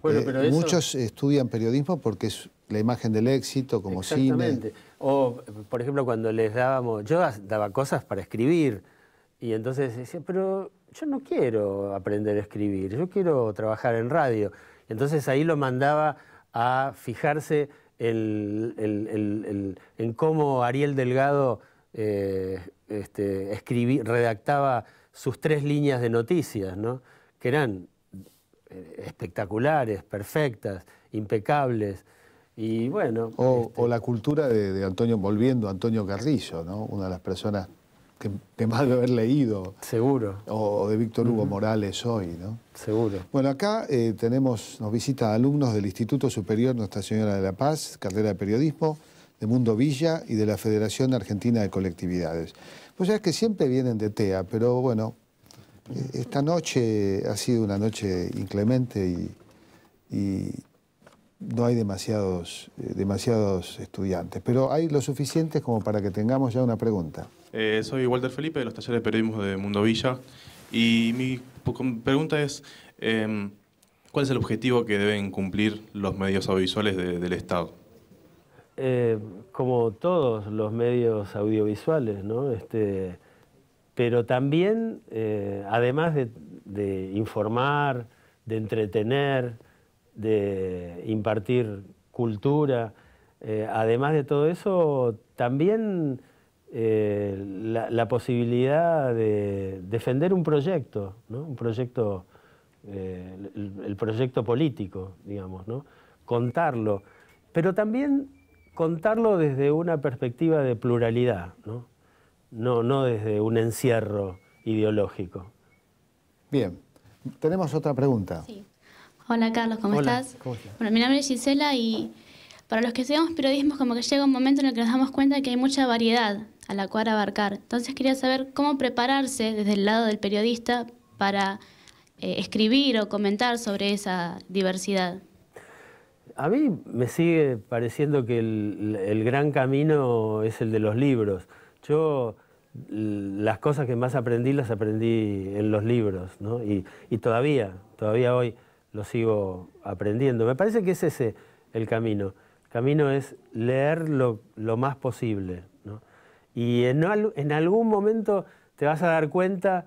Bueno, pero eso... Muchos estudian periodismo porque es la imagen del éxito como Exactamente. cine. O, por ejemplo, cuando les dábamos... Yo daba cosas para escribir y entonces decía, pero yo no quiero aprender a escribir, yo quiero trabajar en radio. Entonces ahí lo mandaba a fijarse en cómo Ariel Delgado redactaba sus 3 líneas de noticias, ¿no? Que eran espectaculares, perfectas, impecables. Y bueno... O la cultura de Antonio, volviendo a Antonio Carrizo, ¿no? Una de las personas que más debe haber leído. Seguro. O de Víctor Hugo Morales hoy, ¿no? Seguro. Bueno, acá nos visitan alumnos del Instituto Superior Nuestra Señora de la Paz, carrera de periodismo, de Mundo Villa y de la Federación Argentina de Colectividades. Pues ya es que siempre vienen de TEA, pero bueno, esta noche ha sido una noche inclemente y no hay demasiados estudiantes, pero hay lo suficientes como para que tengamos ya una pregunta. Soy Walter Felipe, de los talleres de periodismo de Mundo Villa, y mi pregunta es, ¿cuál es el objetivo que deben cumplir los medios audiovisuales del Estado? Como todos los medios audiovisuales, ¿no? Pero también, además de informar, de entretener, de impartir cultura, además de todo eso, también la posibilidad de defender un proyecto, ¿no? Un proyecto, el proyecto político, digamos, ¿no? Contarlo, pero también contarlo desde una perspectiva de pluralidad, ¿no? No desde un encierro ideológico. Bien, tenemos otra pregunta. Sí. Hola Carlos, ¿cómo estás? ¿Cómo estás? Bueno, mi nombre es Gisela y para los que estudiamos periodismo como que llega un momento en el que nos damos cuenta que hay mucha variedad a la cual abarcar. Entonces quería saber cómo prepararse desde el lado del periodista para escribir o comentar sobre esa diversidad. A mí me sigue pareciendo que el gran camino es el de los libros. Yo las cosas que más aprendí las aprendí en los libros, ¿no? Y todavía hoy lo sigo aprendiendo. Me parece que es ese el camino. El camino es leer lo más posible, ¿no? Y en algún momento te vas a dar cuenta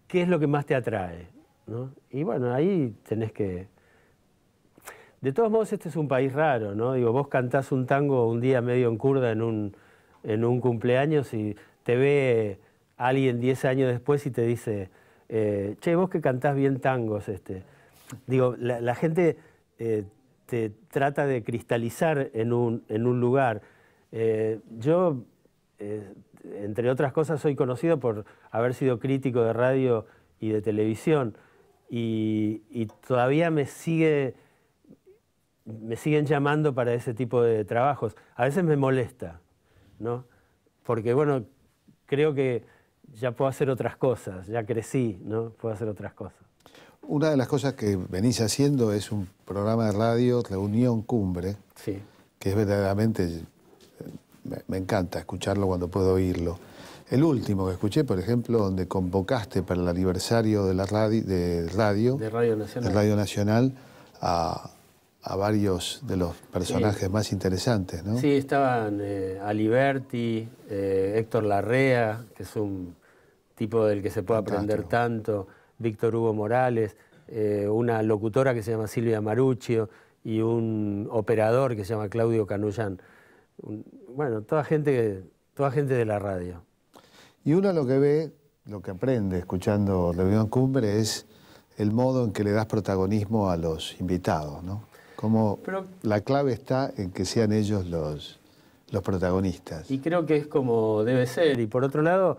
qué es lo que más te atrae, ¿no? Y bueno, ahí tenés que... De todos modos, este es un país raro, ¿no? Digo, vos cantás un tango un día medio en curda en un cumpleaños y te ve alguien 10 años después y te dice, che, vos que cantás bien tangos, Digo, la gente te trata de cristalizar en un lugar. Yo, entre otras cosas, soy conocido por haber sido crítico de radio y de televisión y todavía me siguen llamando para ese tipo de trabajos. A veces me molesta, ¿no? Porque, bueno, creo que ya puedo hacer otras cosas, ya crecí, ¿no? Puedo hacer otras cosas. Una de las cosas que venís haciendo es un programa de radio, Reunión Cumbre, Sí. que es verdaderamente, me encanta escucharlo cuando puedo oírlo. El último que escuché, por ejemplo, donde convocaste para el aniversario de Radio Nacional a varios de los personajes más interesantes, ¿no? Sí, estaban Aliberti, Héctor Larrea, que es un tipo del que se puede aprender tanto, Víctor Hugo Morales, una locutora que se llama Silvia Maruccio y un operador que se llama Claudio Canullán. Bueno, toda gente de la radio. Y uno lo que ve, lo que aprende escuchando Reunión Cumbre es el modo en que le das protagonismo a los invitados, ¿no? Como la clave está en que sean ellos los protagonistas. Y creo que es como debe ser. Y por otro lado,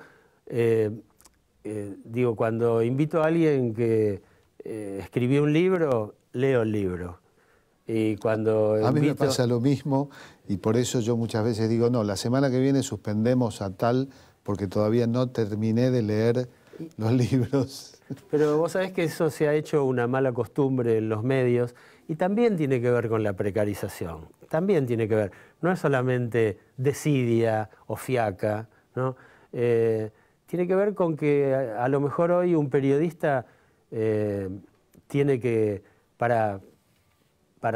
digo, cuando invito a alguien que escribió un libro, leo el libro. Y cuando a mí me pasa lo mismo y por eso yo muchas veces digo, no, la semana que viene suspendemos a tal porque todavía no terminé de leer los libros. Pero vos sabés que eso se ha hecho una mala costumbre en los medios y también tiene que ver con la precarización. También tiene que ver. No es solamente desidia o fiaca, ¿no? Tiene que ver con que a lo mejor hoy un periodista tiene que, para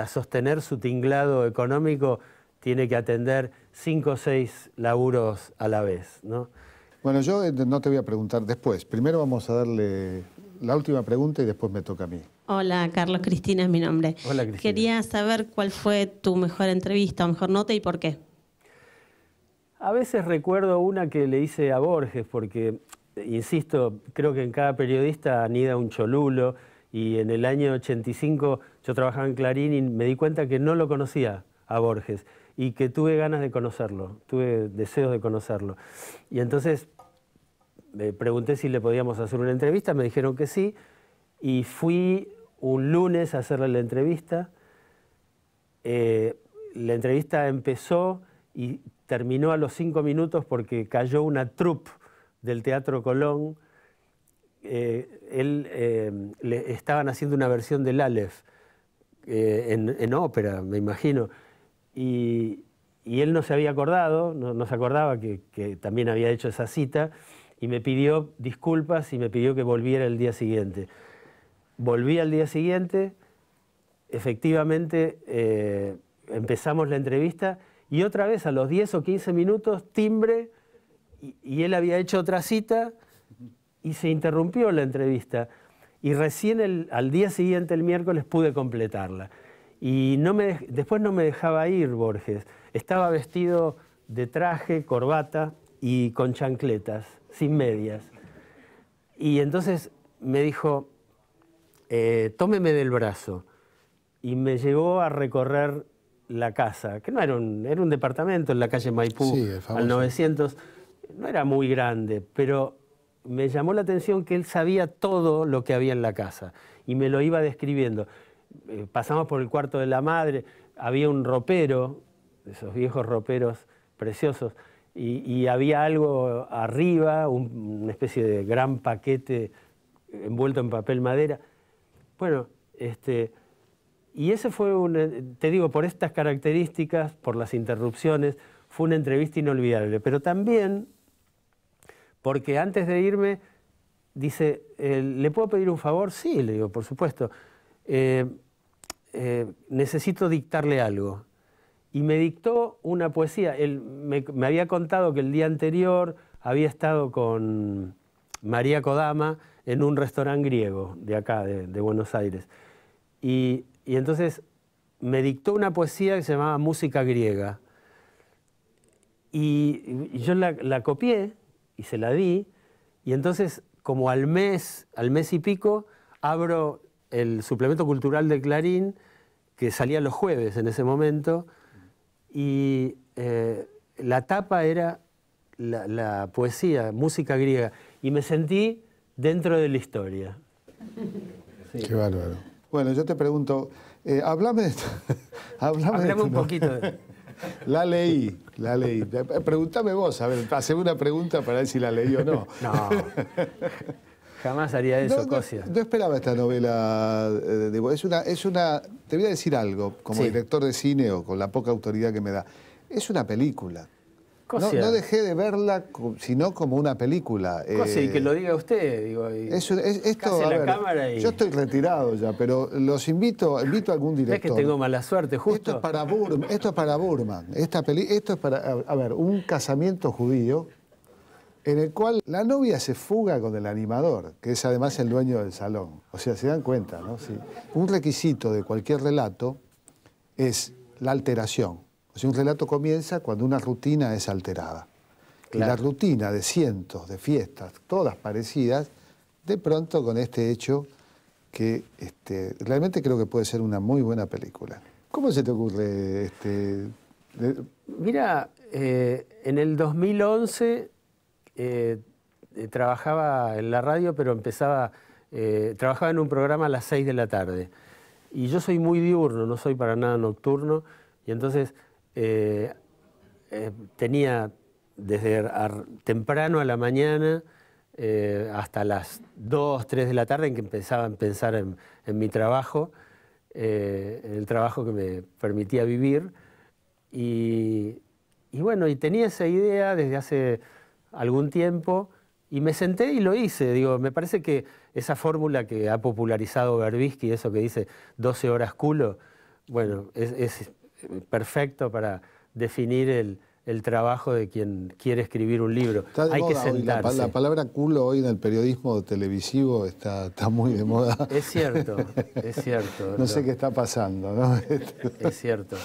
sostener su tinglado económico, tiene que atender 5 o 6 laburos a la vez, ¿no? Bueno, yo no te voy a preguntar después. Primero vamos a darle la última pregunta y después me toca a mí. Hola, Carlos, Cristina es mi nombre. Hola, Cristina. Quería saber cuál fue tu mejor entrevista o mejor nota y por qué. A veces recuerdo una que le hice a Borges, porque, insisto, creo que en cada periodista anida un cholulo, y en el año 85 yo trabajaba en Clarín y me di cuenta que no lo conocía a Borges y que tuve ganas de conocerlo, tuve deseos de conocerlo. Y entonces me pregunté si le podíamos hacer una entrevista, me dijeron que sí, y fui un lunes a hacerle la entrevista. La entrevista empezó y terminó a los 5 minutos porque cayó una troupe del Teatro Colón. Estaban haciendo una versión del Aleph en ópera, me imagino, y él no se había acordado, no se acordaba que también había hecho esa cita, y me pidió disculpas y me pidió que volviera el día siguiente. Volví al día siguiente, efectivamente empezamos la entrevista, y otra vez a los 10 o 15 minutos, timbre, y él había hecho otra cita, y se interrumpió la entrevista. Y recién al día siguiente, el miércoles, pude completarla. Y después no me dejaba ir Borges. Estaba vestido de traje, corbata y con chancletas, sin medias. Y entonces me dijo, tómeme del brazo. Y me llevó a recorrer la casa, que no era un departamento en la calle Maipú, sí, al 900. No era muy grande, pero me llamó la atención que él sabía todo lo que había en la casa y me lo iba describiendo. Pasamos por el cuarto de la madre, había un ropero, esos viejos roperos preciosos, y había algo arriba, una especie de gran paquete envuelto en papel madera. Bueno, y ese fue te digo, por estas características, por las interrupciones, fue una entrevista inolvidable, pero también porque antes de irme, dice, ¿le puedo pedir un favor? Sí, le digo, por supuesto. Necesito dictarle algo. Y me dictó una poesía. Él me había contado que el día anterior había estado con María Kodama en un restaurante griego de acá, de Buenos Aires. Y entonces me dictó una poesía que se llamaba Música Griega. Y yo la copié y se la di, y entonces, como al mes y pico, abro el suplemento cultural de Clarín, que salía los jueves en ese momento, y la tapa era la poesía, Música Griega, y me sentí dentro de la historia. Sí. Qué bárbaro. Bueno, yo te pregunto, háblame un poquito de... La leí. Pregúntame vos, a ver, haceme una pregunta para ver si la leí o no. No, jamás haría eso, Cosia. No esperaba esta novela. Te voy a decir algo, como director de cine o con la poca autoridad que me da. Es una película. No dejé de verla sino como una película. Y que lo diga usted. Digo, esto, a ver, cámara y... Yo estoy retirado ya, pero los invito a algún director. Es que tengo mala suerte, justo. Esto es para Burman. Esto es para, a ver, un casamiento judío en el cual la novia se fuga con el animador, que es además el dueño del salón. O sea, se dan cuenta, ¿no? Sí. Un requisito de cualquier relato es la alteración. O sea, un relato comienza cuando una rutina es alterada. Claro. Y la rutina de cientos de fiestas, todas parecidas, de pronto con este hecho que realmente creo que puede ser una muy buena película. ¿Cómo se te ocurre? Mira, en el 2011 trabajaba en la radio, pero trabajaba en un programa a las 6 de la tarde. Y yo soy muy diurno, no soy para nada nocturno, y entonces... tenía desde temprano a la mañana hasta las 2, 3 de la tarde en que empezaba a pensar en mi trabajo, en el trabajo que me permitía vivir. Y bueno, y tenía esa idea desde hace algún tiempo y me senté y lo hice. Digo, me parece que esa fórmula que ha popularizado Berbisky, eso que dice 12 horas culo, bueno, es perfecto para definir el trabajo de quien quiere escribir un libro. Hay que sentarse. Hoy, la palabra culo hoy en el periodismo televisivo está muy de moda. Es cierto, es cierto. No sé qué está pasando, ¿no? Es cierto.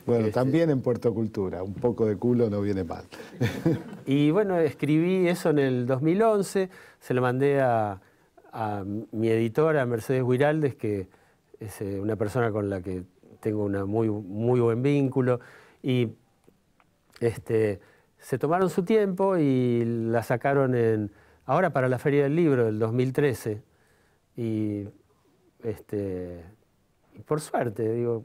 Bueno, también en Puerto Cultura, un poco de culo no viene mal. Y bueno, escribí eso en el 2011, se lo mandé a mi editora, Mercedes Guiraldes, que es una persona con la que tengo un muy buen vínculo, y se tomaron su tiempo y la sacaron ahora para la Feria del Libro del 2013. Y por suerte, digo,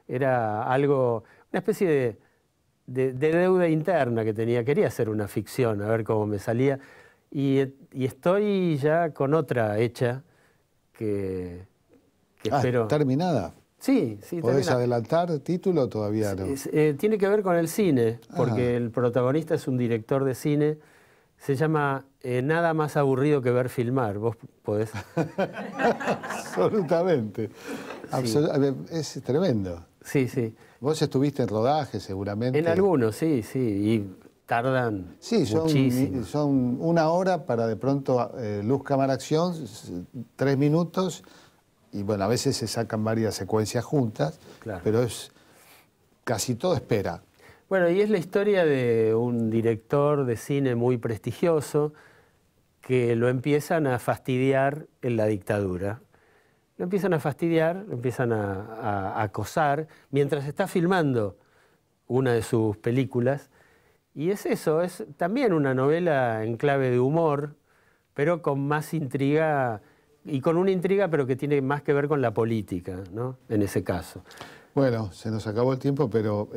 era algo, una especie de deuda interna que tenía. Quería hacer una ficción, a ver cómo me salía. Y estoy ya con otra hecha que espero. ¿Terminada? Sí, ¿Podés terminada. adelantar título o todavía no? Tiene que ver con el cine, porque el protagonista es un director de cine. Se llama Nada más aburrido que ver filmar. Vos podés. Absolutamente. Sí. Es tremendo. Sí, sí. Vos estuviste en rodaje seguramente. En algunos, sí, sí. Y tardan Sí, muchísimo. son 1 hora para de pronto luz, cámara, acción, 3 minutos. Y bueno, a veces se sacan varias secuencias juntas, Claro. pero casi todo espera. Bueno, y es la historia de un director de cine muy prestigioso que lo empiezan a fastidiar en la dictadura. Lo empiezan a fastidiar, lo empiezan a acosar mientras está filmando una de sus películas. Y es eso, es también una novela en clave de humor, pero con más intriga, y con una intriga pero que tiene más que ver con la política, ¿no? En ese caso. Bueno, se nos acabó el tiempo, pero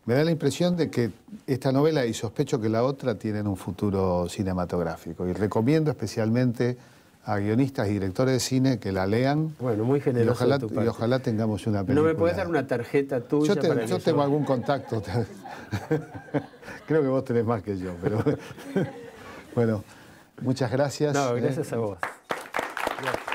me da la impresión de que esta novela, y sospecho que la otra, tienen un futuro cinematográfico. Y recomiendo especialmente a guionistas y directores de cine que la lean. Bueno, muy generoso de tu parte. Y ojalá tengamos una película. ¿No me podés dar una tarjeta tuya? Yo tengo algún contacto. Creo que vos tenés más que yo, pero bueno, muchas gracias. No, gracias a vos. Gracias.